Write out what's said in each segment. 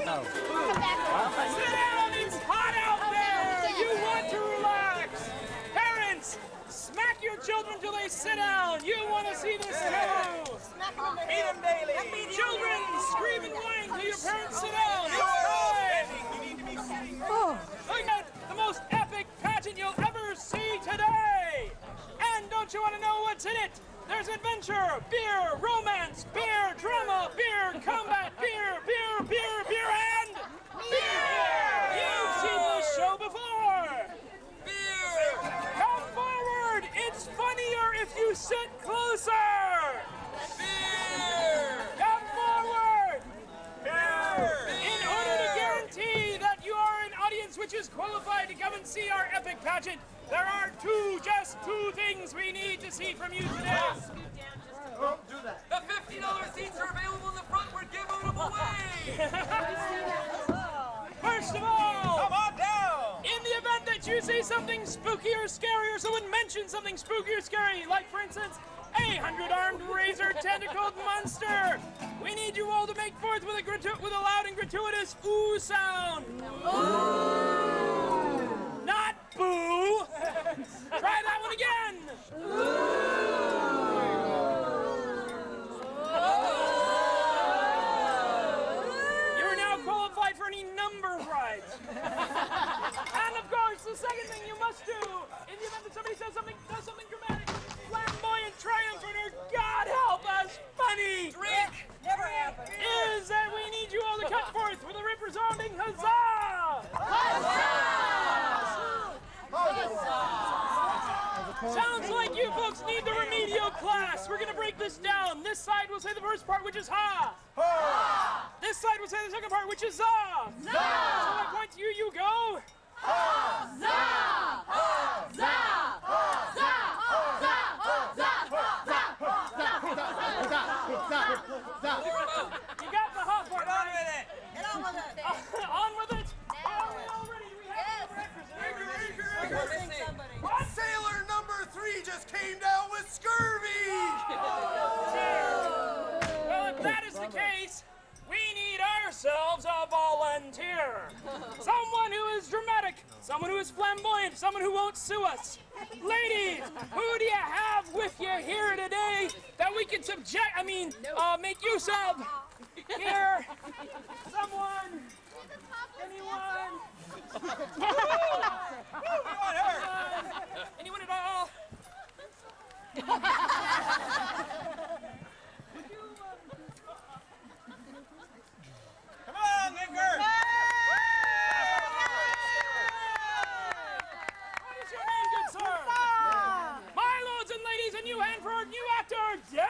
Sit down, it's hot out there! You want to relax! Parents, smack your children till they sit down! You want to see this too! Beat them daily! Children, scream and whine till your parents sit down! It's time! Look at the most epic pageant you'll ever see today! And don't you want to know what's in it? There's adventure, beer, romance, beer, drama, beer, combat, beer, and beer! You've seen this show before! Beer! Come forward! It's funnier if you sit closer! Beer! Come forward! Beer! In order to guarantee that you are an audience which is qualified to come and see our epic pageant, there are just two things we need to see from you today. Don't do that. The $50 seats are available in the front. We're giving them away. First of all, Come on down. in the event that you see something spooky or scary, or someone mentions something spooky or scary, like for instance, a 100-armed razor-tentacled monster, we need you all to make forth with a loud and gratuitous ooh sound. Ooh. Not boo. Try that one again. You're now qualified for any number of rides. And of course, the second thing you must do, in the event that somebody does something dramatic, flamboyant, triumphant, or God help us, funny, Drink. Never happened. is that we need you all to come forth with a resounding huzzah! Sounds like you folks need the remedial class. We're gonna break this down. This side will say the first part, which is ha. Ha. This side will say the second part, which is za. Za. So I point to you, you go. Ha. Za. Ha. Za. Ha. Za. You got the ha part, right? Get on with it. On with it. Are we all ready? We have the requisite. What? Sailor number 3 just came down with scurvy. Well, if that is the case, we need ourselves a volunteer. Someone who is dramatic, someone who is flamboyant, someone who won't sue us. Ladies, who do you have with you here today that we can make use of? Here, someone, anyone? Anyone at all? Come on, Edgar. What is your name, good sir? My lords and ladies, a new hand for our new actor, Dave!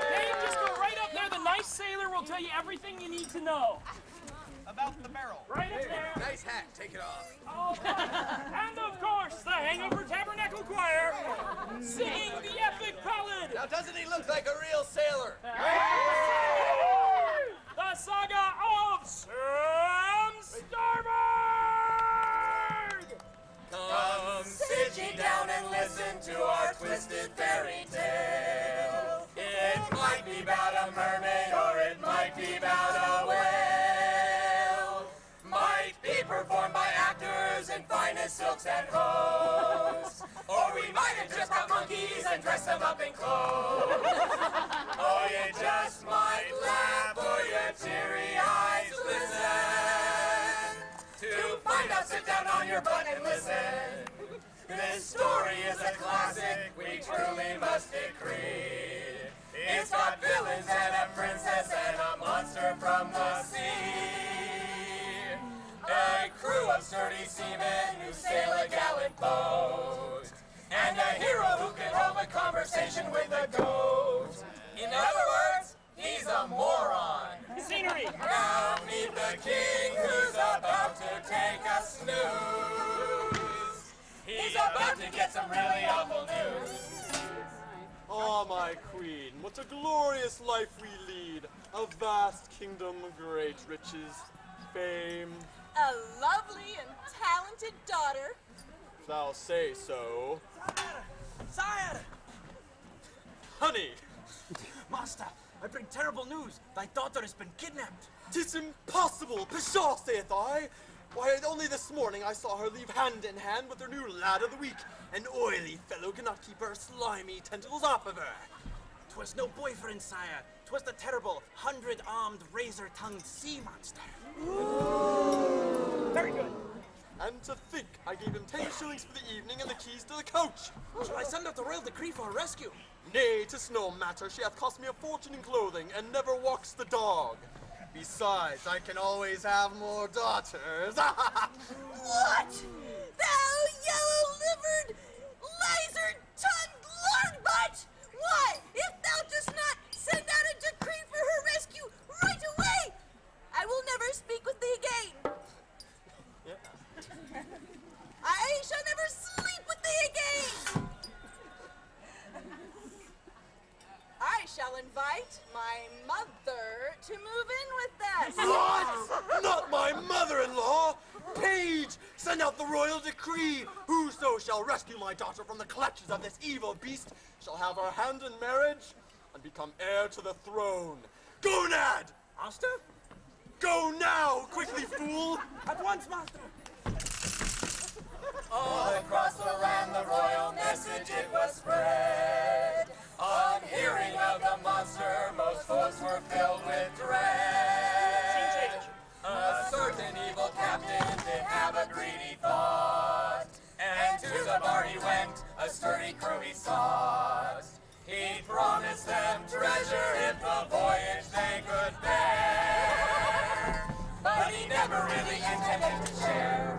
Dave, just go right up there. The nice sailor will tell you everything you need to know. About the barrel. Right up there. Nice hat. Take it off. Oh, and of course, the Hangover Tabernacle Choir, singing the epic ballad. Now, doesn't he look like a real sailor? The saga of Starboard! Come, sit ye down and listen to our twisted fairy tale. It might be about a mermaid or it might be about a whale. Might be performed by actors in finest silks and hose. Or we might have just got monkeys and dressed them up in clothes. Oh, you just might laugh or your teary eyes glisten. To find out, sit down on your butt and listen. This story is a classic, we truly must decree. It's got villains and a princess and a monster from the sea. A crew of sturdy seamen who sail a gallant boat. And a hero who can hold a conversation with a goat. In other words, he's a moron. Scenery. Now meet the king who's about to take a snooze. He's about to get some really awful news. Ah, my queen, what a glorious life we lead. A vast kingdom of great riches, fame. A lovely and talented daughter. If thou say so. Sire! Honey! Master, I bring terrible news. Thy daughter has been kidnapped. 'Tis impossible, pshaw, saith I. Why, only this morning I saw her leave hand in hand with her new lad of the week. An oily fellow cannot keep her slimy tentacles off of her. 'Twas no boyfriend, sire. 'Twas the terrible, 100-armed, razor-tongued sea monster. Very good. And to think I gave him 10 shillings for the evening and the keys to the coach. Shall I send out the royal decree for her rescue? Nay, 'tis no matter. She hath cost me a fortune in clothing and never walks the dog. Besides, I can always have more daughters. What? Thou yellow-livered, laser-tongued lord butt! Why, if thou dost not send out a decree for her rescue right away, I will never speak with thee again. I shall never sleep with thee again. I shall invite my mother to move in with us. What? Not my mother-in-law! Page, send out the royal decree. Whoso shall rescue my daughter from the clutches of this evil beast shall have her hand in marriage and become heir to the throne. Go, Nad! Master? Go now, quickly, fool! At once, master. All across the land the royal message it was spread. On hearing of the monster, most folks were filled with dread. A certain evil captain did have a greedy thought, and to the bar he went, a sturdy crew he sought. He promised them treasure if the voyage they could bear, but he never really intended to share.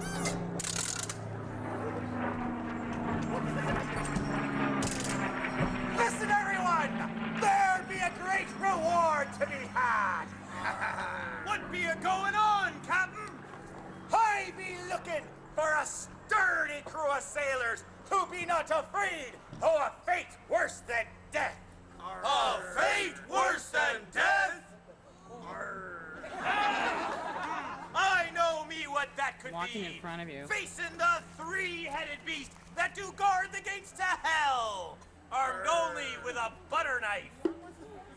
Listen, everyone! There be a great reward to be had! What be a going on, Captain? I be looking for a sturdy crew of sailors who be not afraid of a fate worse than death. A fate worse than death? I know me what that could Walking be. in front of you. Facing the three-headed beast that do guard the gates to hell, armed only with a butter knife.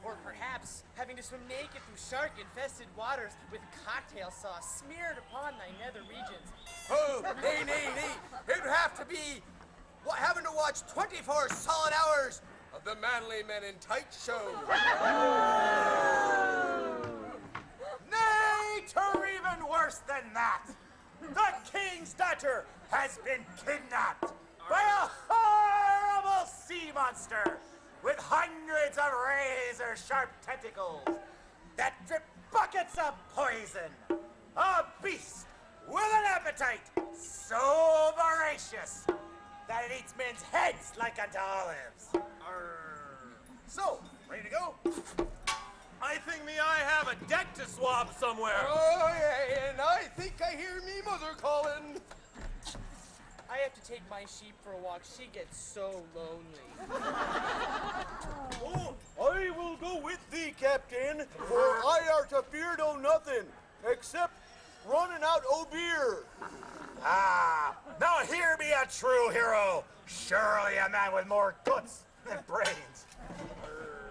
Or perhaps having to swim naked through shark-infested waters with cocktail sauce smeared upon thy nether regions. Oh, nay. It'd have to be having to watch 24 solid hours of the Manly Men in Tights show. Nay, to even worse than that. The king's daughter has been kidnapped by a horrible sea monster with hundreds of razor-sharp tentacles that drip buckets of poison. A beast with an appetite so voracious that it eats men's heads like unto olives. So, ready to go? I think me I have a deck to swab somewhere. Oh, yeah, and I think I hear me mother calling. I have to take my sheep for a walk. She gets so lonely. Oh, I will go with thee, Captain, for I are to fear no nothing, except running out o' beer. Ah, now here be a true hero. Surely a man with more guts than brains.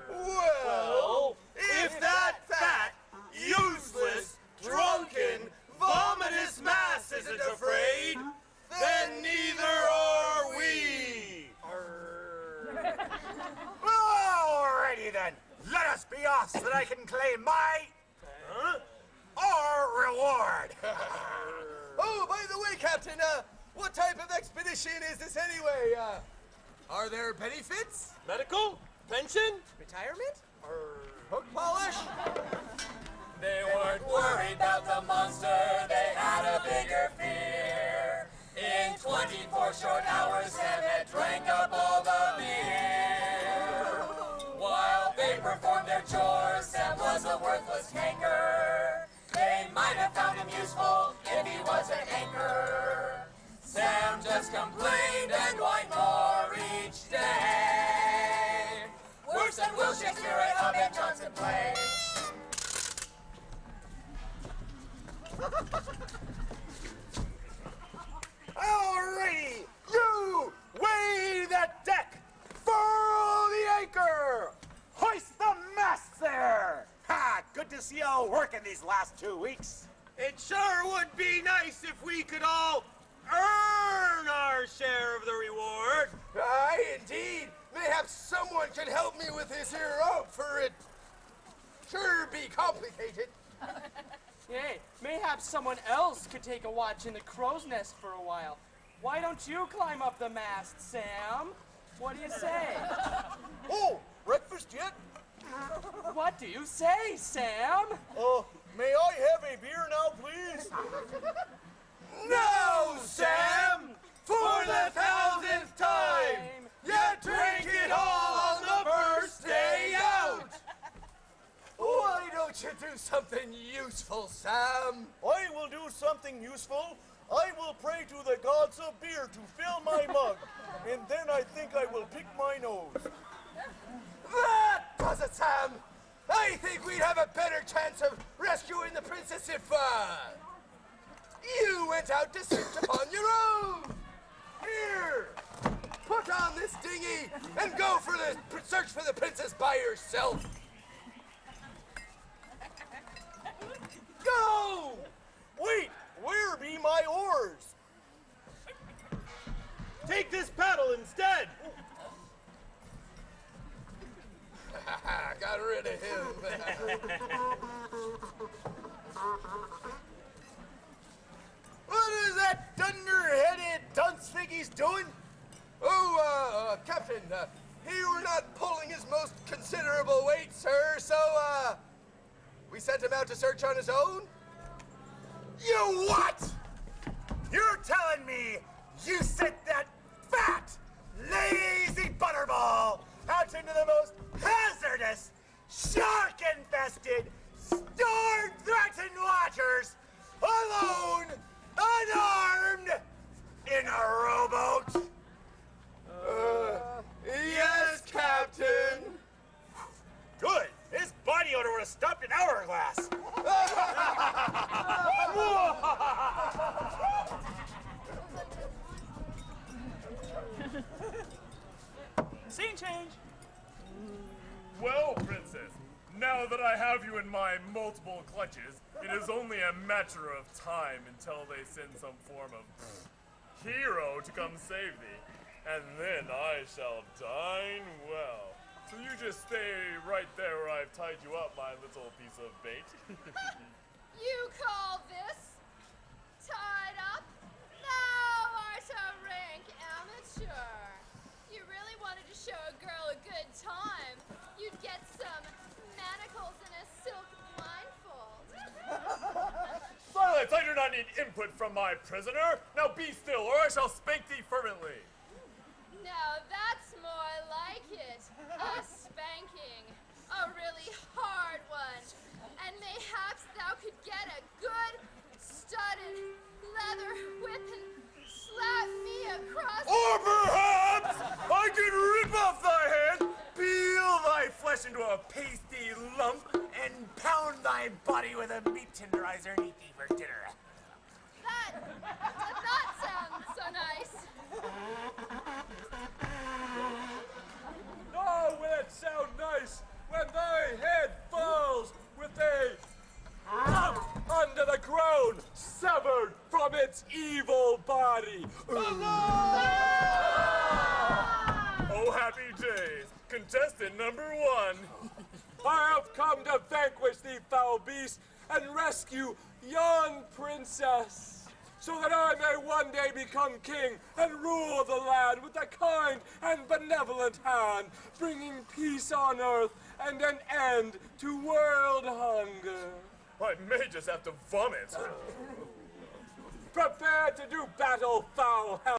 Well, if that fat, useless, drunken, vomitous mass isn't afraid, then neither are we. Alrighty then, let us be off so that I can claim my our reward. Oh, by the way, Captain, what type of expedition is this anyway? Are there benefits? Medical? Pension? Retirement? Hook polish? They weren't worried about the monster, they had a bigger fear. In 24 short hours, Sam had drank up all the beer. While they performed their chores, Sam was a worthless canker. They might have found him useful if he was an anchor. Sam just complained and whined more each day. Worse than Will Shakespeare at a Ben Jonson play. Alrighty, you weigh that deck, furl the anchor, hoist the mast there. all working these last 2 weeks. It sure would be nice if we could all earn our share of the reward. Aye, indeed. Mayhap someone could help me with this here rope, for it sure be complicated. Hey, mayhap someone else could take a watch in the crow's nest for a while. Why don't you climb up the mast, Sam? What do you say? Oh, breakfast yet? What do you say, Sam? May I have a beer now, please? No, Sam! For the 1000th time! You drink it all on the first day out! Why don't you do something useful, Sam? I will do something useful. I will pray to the gods of beer to fill my mug, and then I think I will pick my nose. That does it, Sam! I think we'd have a better chance of rescuing the princess if, you went out to search upon your own! Here! Put on this dinghy and go for the search for the princess by yourself! Go! Wait, where be my oars? Take this paddle instead. Got rid of him. What is that dunder-headed dunce think he's doing? Oh, Captain, he were not pulling his most considerable weight, sir, so, we sent him out to search on his own? You what? You're telling me you sent that fat, lazy butterball out into the most hazardous, shark-infested, storm-threatened waters, alone, unarmed, in a rowboat? Yes, Captain. Good. His body odor would have stopped an hourglass. Scene change. Well, Princess, now that I have you in my multiple clutches, it is only a matter of time until they send some form of hero to come save thee. And then I shall dine well. So you just stay right there where I've tied you up, my little piece of bait. You call this tied up? Thou art a rank amateur. You really wanted to show a girl a good time, you'd get some manacles and a silk blindfold. Silence! I do not need input from my prisoner. Now be still, or I shall spank thee fervently. Now that's more like it. A spanking. A really hard one. And mayhaps thou could get a good, studded leather whip and slap me across. Or perhaps I can rip off thy head, peel thy flesh into a pasty lump, And pound thy body with a meat tenderizer and eat thee for dinner. That does not sound so nice. Oh, will it sound nice when thy head falls with a lump under the ground, severed from its evil body. oh happy days. Contestant number 1. I have come to vanquish thee, foul beast, and rescue yon princess, so that I may one day become king and rule the land with a kind and benevolent hand, bringing peace on earth and an end to world hunger. I may just have to vomit. Prepare to do battle, foul hell.